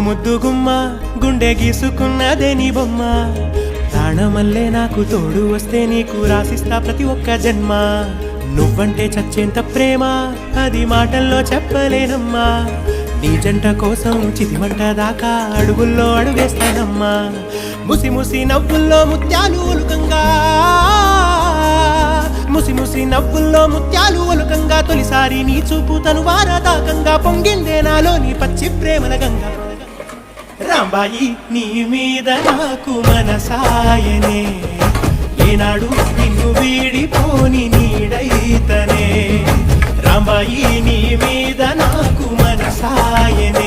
ముద్దుగుమ్మ గుండె గీసుకున్నదే నీ బొమ్మ ప్రాణమల్లే నాకు తోడు వస్తే నీకు రాసిస్తా ప్రతి ఒక్క జన్మ నువ్వంటే చచ్చేంత ప్రేమ అది మాటల్లో చెప్పలేనమ్మా నీ జంట కోసం చితిమంట దాకా అడుగుల్లో అడుగేస్తానమ్మా ముసి ముసి నవ్వుల్లో ముత్యాలు ఒలుకంగా ముసి ముసి నవ్వుల్లో ముత్యాలు ఒలుకంగా తొలిసారి నీ చూపు తను వారదాకంగా పొంగిందే నాలో నీ పచ్చి ప్రేమల గంగా రాంబాయి నీ మీద నాకు మనసాయనే ఏనాడు నిన్ను వీడిపోని నీడైతనే రాంబాయి నీ మీద నాకు మనసాయనే